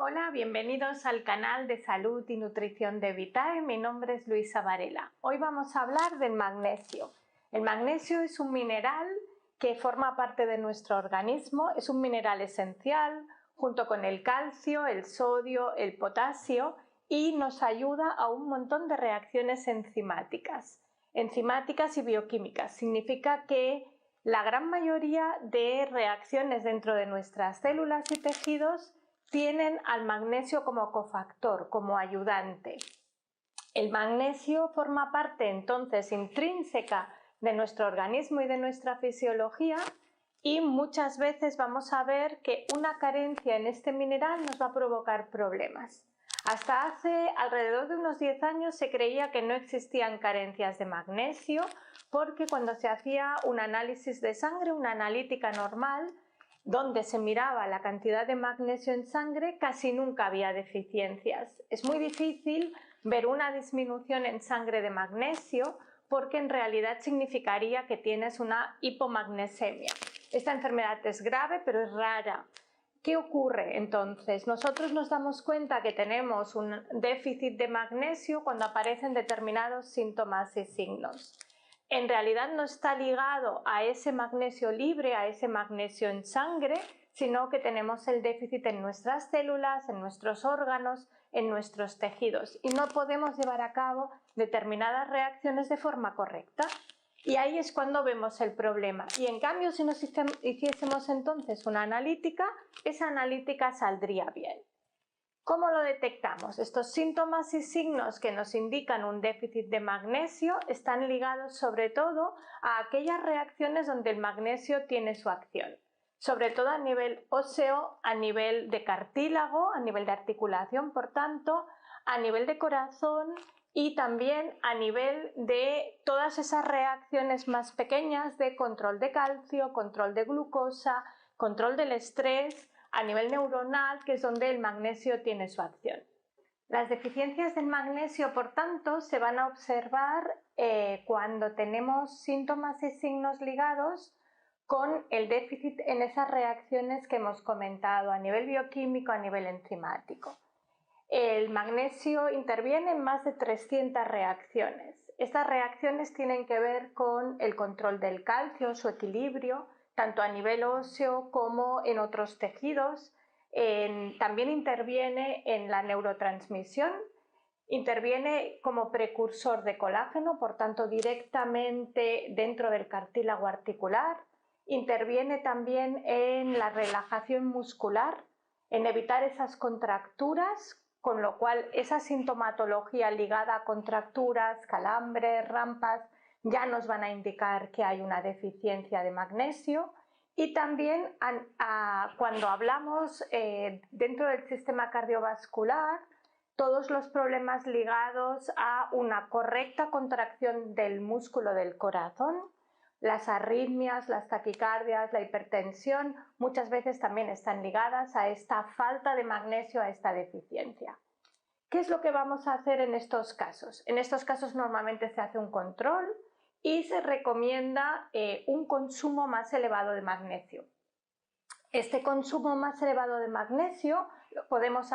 Hola, bienvenidos al canal de Salud y Nutrición de Vitae. Mi nombre es Luisa Varela. Hoy vamos a hablar del magnesio. El magnesio es un mineral que forma parte de nuestro organismo, es un mineral esencial junto con el calcio, el sodio, el potasio y nos ayuda a un montón de reacciones enzimáticas y bioquímicas. Significa que la gran mayoría de reacciones dentro de nuestras células y tejidos tienen al magnesio como cofactor, como ayudante. El magnesio forma parte entonces intrínseca de nuestro organismo y de nuestra fisiología y muchas veces vamos a ver que una carencia en este mineral nos va a provocar problemas. Hasta hace alrededor de unos 10 años se creía que no existían carencias de magnesio porque cuando se hacía un análisis de sangre, una analítica normal, donde se miraba la cantidad de magnesio en sangre, casi nunca había deficiencias. Es muy difícil ver una disminución en sangre de magnesio porque en realidad significaría que tienes una hipomagnesemia. Esta enfermedad es grave, pero es rara. ¿Qué ocurre entonces? Nosotros nos damos cuenta que tenemos un déficit de magnesio cuando aparecen determinados síntomas y signos. En realidad no está ligado a ese magnesio libre, a ese magnesio en sangre, sino que tenemos el déficit en nuestras células, en nuestros órganos, en nuestros tejidos y no podemos llevar a cabo determinadas reacciones de forma correcta. Y ahí es cuando vemos el problema. Y en cambio, si nos hiciésemos entonces una analítica, esa analítica saldría bien. ¿Cómo lo detectamos? Estos síntomas y signos que nos indican un déficit de magnesio están ligados sobre todo a aquellas reacciones donde el magnesio tiene su acción, sobre todo a nivel óseo, a nivel de cartílago, a nivel de articulación, por tanto, a nivel de corazón y también a nivel de todas esas reacciones más pequeñas de control de calcio, control de glucosa, control del estrés, a nivel neuronal, que es donde el magnesio tiene su acción. Las deficiencias del magnesio, por tanto, se van a observar cuando tenemos síntomas y signos ligados con el déficit en esas reacciones que hemos comentado a nivel bioquímico, a nivel enzimático. El magnesio interviene en más de 300 reacciones. Estas reacciones tienen que ver con el control del calcio, su equilibrio, tanto a nivel óseo como en otros tejidos. También interviene en la neurotransmisión, interviene como precursor de colágeno, por tanto directamente dentro del cartílago articular, interviene también en la relajación muscular, en evitar esas contracturas, con lo cual esa sintomatología ligada a contracturas, calambres, rampas, ya nos van a indicar que hay una deficiencia de magnesio. Y también cuando hablamos dentro del sistema cardiovascular, todos los problemas ligados a una correcta contracción del músculo del corazón, las arritmias, las taquicardias, la hipertensión, muchas veces también están ligadas a esta falta de magnesio, a esta deficiencia. ¿Qué es lo que vamos a hacer en estos casos? En estos casos normalmente se hace un control y se recomienda un consumo más elevado de magnesio. Este consumo más elevado de magnesio lo podemos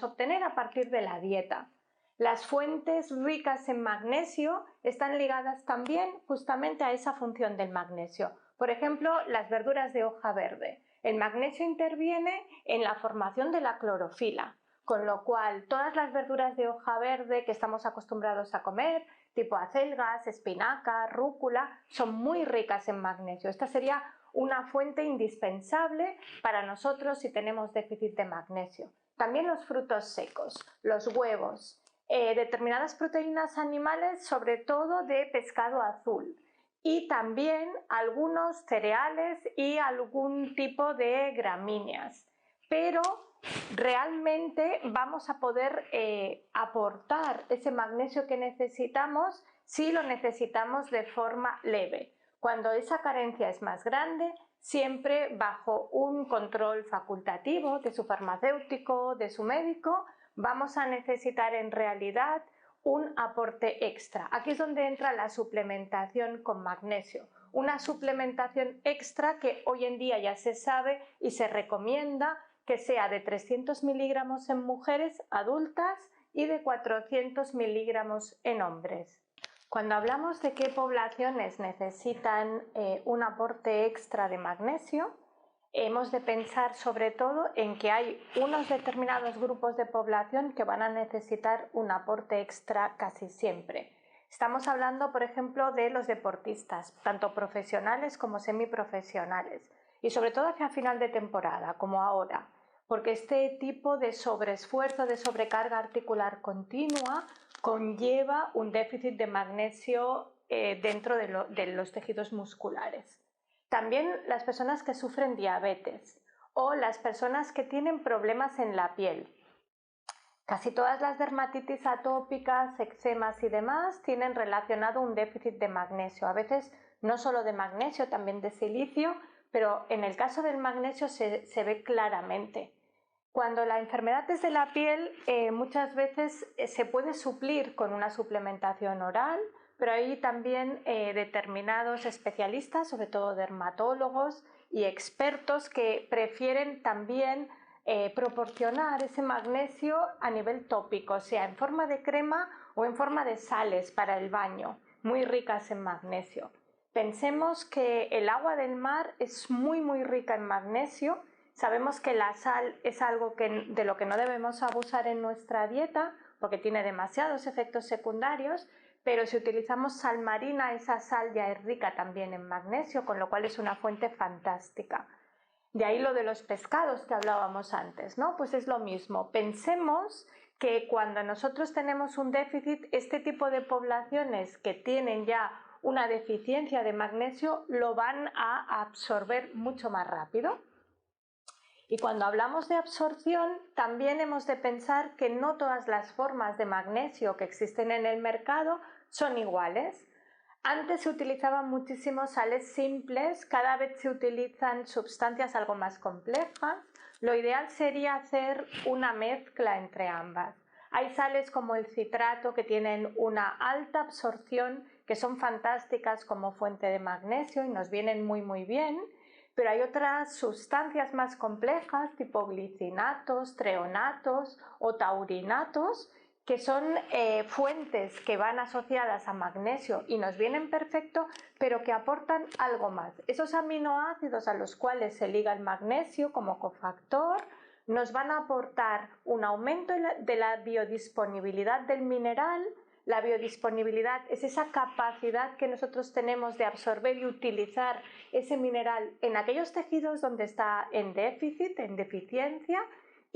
obtener a partir de la dieta. Las fuentes ricas en magnesio están ligadas también justamente a esa función del magnesio. Por ejemplo, las verduras de hoja verde. El magnesio interviene en la formación de la clorofila, con lo cual todas las verduras de hoja verde que estamos acostumbrados a comer, tipo acelgas, espinaca, rúcula, son muy ricas en magnesio. Esta sería una fuente indispensable para nosotros si tenemos déficit de magnesio. También los frutos secos, los huevos, determinadas proteínas animales, sobre todo de pescado azul, y también algunos cereales y algún tipo de gramíneas. Pero realmente vamos a poder aportar ese magnesio que necesitamos si lo necesitamos de forma leve. Cuando esa carencia es más grande, siempre bajo un control facultativo de su farmacéutico, de su médico, vamos a necesitar en realidad un aporte extra. Aquí es donde entra la suplementación con magnesio. Una suplementación extra que hoy en día ya se sabe y se recomienda que sea de 300 miligramos en mujeres adultas y de 400 miligramos en hombres. Cuando hablamos de qué poblaciones necesitan un aporte extra de magnesio, hemos de pensar sobre todo en que hay unos determinados grupos de población que van a necesitar un aporte extra casi siempre. Estamos hablando, por ejemplo, de los deportistas, tanto profesionales como semiprofesionales, y sobre todo hacia final de temporada, como ahora, porque este tipo de sobreesfuerzo, de sobrecarga articular continua, conlleva un déficit de magnesio dentro de los tejidos musculares. También las personas que sufren diabetes o las personas que tienen problemas en la piel. Casi todas las dermatitis atópicas, eczemas y demás tienen relacionado un déficit de magnesio. A veces no solo de magnesio, también de silicio, pero en el caso del magnesio se ve claramente. Cuando la enfermedad es de la piel, muchas veces se puede suplir con una suplementación oral, pero hay también determinados especialistas, sobre todo dermatólogos y expertos, que prefieren también proporcionar ese magnesio a nivel tópico, sea en forma de crema o en forma de sales para el baño, muy ricas en magnesio. Pensemos que el agua del mar es muy rica en magnesio. Sabemos que la sal es algo de lo que no debemos abusar en nuestra dieta porque tiene demasiados efectos secundarios, pero si utilizamos sal marina, esa sal ya es rica también en magnesio, con lo cual es una fuente fantástica. De ahí lo de los pescados que hablábamos antes, ¿no? Pues es lo mismo. Pensemos que cuando nosotros tenemos un déficit, este tipo de poblaciones que tienen ya una deficiencia de magnesio lo van a absorber mucho más rápido. Y cuando hablamos de absorción, también hemos de pensar que no todas las formas de magnesio que existen en el mercado son iguales. Antes se utilizaban muchísimos sales simples, cada vez se utilizan sustancias algo más complejas. Lo ideal sería hacer una mezcla entre ambas. Hay sales como el citrato que tienen una alta absorción, que son fantásticas como fuente de magnesio y nos vienen muy bien, pero hay otras sustancias más complejas tipo glicinatos, treonatos o taurinatos que son fuentes que van asociadas a magnesio y nos vienen perfecto, pero que aportan algo más. Esos aminoácidos a los cuales se liga el magnesio como cofactor nos van a aportar un aumento de la biodisponibilidad del mineral. La biodisponibilidad es esa capacidad que nosotros tenemos de absorber y utilizar ese mineral en aquellos tejidos donde está en déficit, en deficiencia,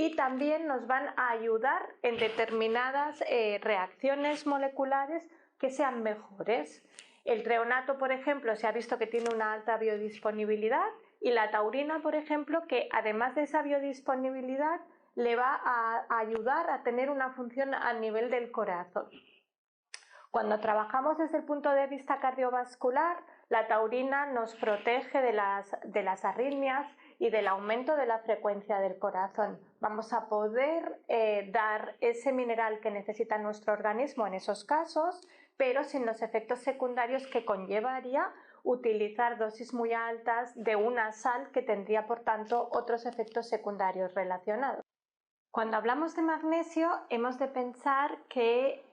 y también nos van a ayudar en determinadas reacciones moleculares que sean mejores. El treonato, por ejemplo, se ha visto que tiene una alta biodisponibilidad, y la taurina, por ejemplo, que además de esa biodisponibilidad le va a ayudar a tener una función a nivel del corazón. Cuando trabajamos desde el punto de vista cardiovascular, la taurina nos protege de las arritmias y del aumento de la frecuencia del corazón. Vamos a poder dar ese mineral que necesita nuestro organismo en esos casos, pero sin los efectos secundarios que conllevaría utilizar dosis muy altas de una sal que tendría, por tanto, otros efectos secundarios relacionados. Cuando hablamos de magnesio, hemos de pensar que,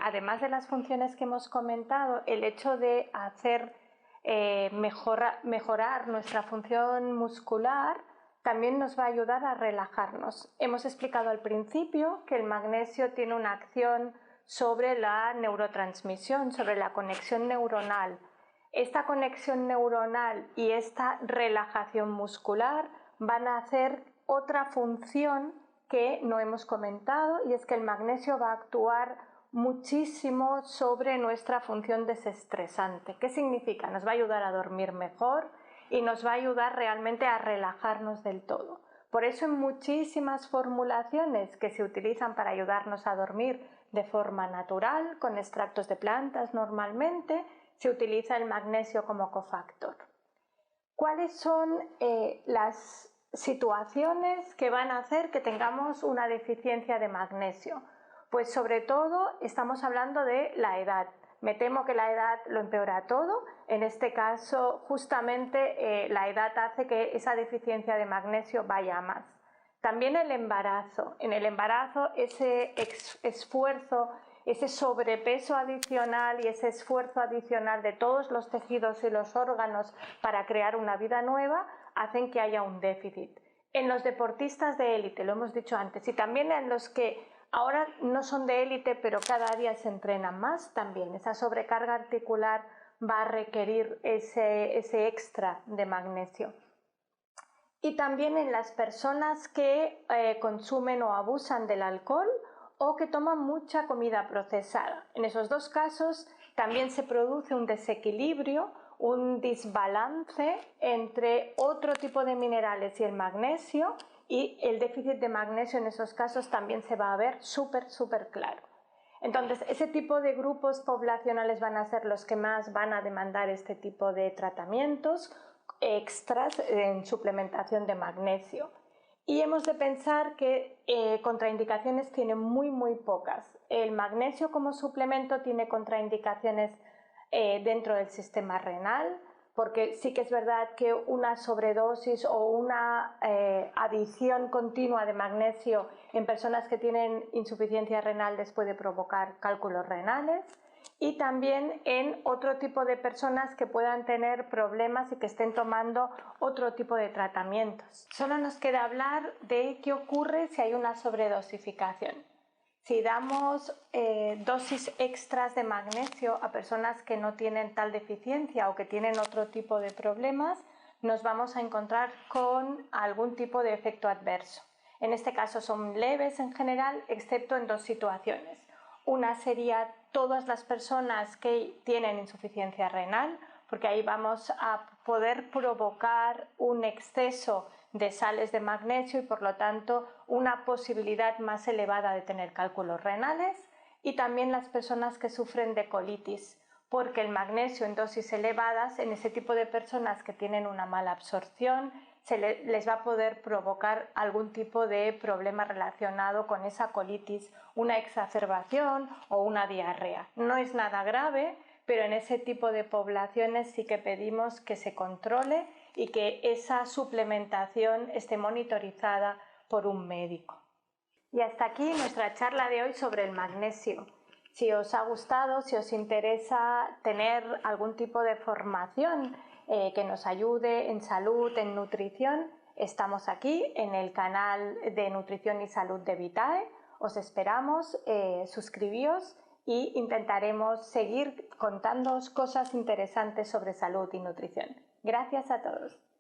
además de las funciones que hemos comentado, el hecho de hacer mejorar nuestra función muscular también nos va a ayudar a relajarnos. Hemos explicado al principio que el magnesio tiene una acción sobre la neurotransmisión, sobre la conexión neuronal. Esta conexión neuronal y esta relajación muscular van a hacer otra función que no hemos comentado, y es que el magnesio va a actuar muchísimo sobre nuestra función desestresante. ¿Qué significa? Nos va a ayudar a dormir mejor y nos va a ayudar realmente a relajarnos del todo. Por eso en muchísimas formulaciones que se utilizan para ayudarnos a dormir de forma natural, con extractos de plantas normalmente, se utiliza el magnesio como cofactor. ¿Cuáles son las situaciones que van a hacer que tengamos una deficiencia de magnesio? Pues sobre todo estamos hablando de la edad. Me temo que la edad lo empeora todo. En este caso, justamente la edad hace que esa deficiencia de magnesio vaya a más. También el embarazo. En el embarazo ese esfuerzo, ese sobrepeso adicional y ese esfuerzo adicional de todos los tejidos y los órganos para crear una vida nueva hacen que haya un déficit. En los deportistas de élite, lo hemos dicho antes, y también en los que ahora no son de élite pero cada día se entrenan más, también esa sobrecarga articular va a requerir ese extra de magnesio. Y también en las personas que consumen o abusan del alcohol o que toman mucha comida procesada. En esos dos casos también se produce un desequilibrio, un desbalance entre otro tipo de minerales y el magnesio, y el déficit de magnesio en esos casos también se va a ver súper claro. Entonces, ese tipo de grupos poblacionales van a ser los que más van a demandar este tipo de tratamientos extras en suplementación de magnesio. Y hemos de pensar que contraindicaciones tiene muy pocas. El magnesio como suplemento tiene contraindicaciones dentro del sistema renal, porque sí que es verdad que una sobredosis o una adición continua de magnesio en personas que tienen insuficiencia renal les puede provocar cálculos renales, y también en otro tipo de personas que puedan tener problemas y que estén tomando otro tipo de tratamientos. Solo nos queda hablar de qué ocurre si hay una sobredosificación. Si damos dosis extras de magnesio a personas que no tienen tal deficiencia o que tienen otro tipo de problemas, nos vamos a encontrar con algún tipo de efecto adverso. En este caso son leves en general, excepto en dos situaciones. Una sería todas las personas que tienen insuficiencia renal, porque ahí vamos a poder provocar un exceso de sales de magnesio y por lo tanto una posibilidad más elevada de tener cálculos renales, y también las personas que sufren de colitis, porque el magnesio en dosis elevadas en ese tipo de personas que tienen una mala absorción les va a poder provocar algún tipo de problema relacionado con esa colitis, una exacerbación o una diarrea. No es nada grave, pero en ese tipo de poblaciones sí que pedimos que se controle y que esa suplementación esté monitorizada por un médico. Y hasta aquí nuestra charla de hoy sobre el magnesio. Si os ha gustado, si os interesa tener algún tipo de formación que nos ayude en salud, en nutrición, estamos aquí en el canal de Nutrición y Salud de Vitae. Os esperamos, suscribíos y intentaremos seguir contándoos cosas interesantes sobre salud y nutrición. Gracias a todos.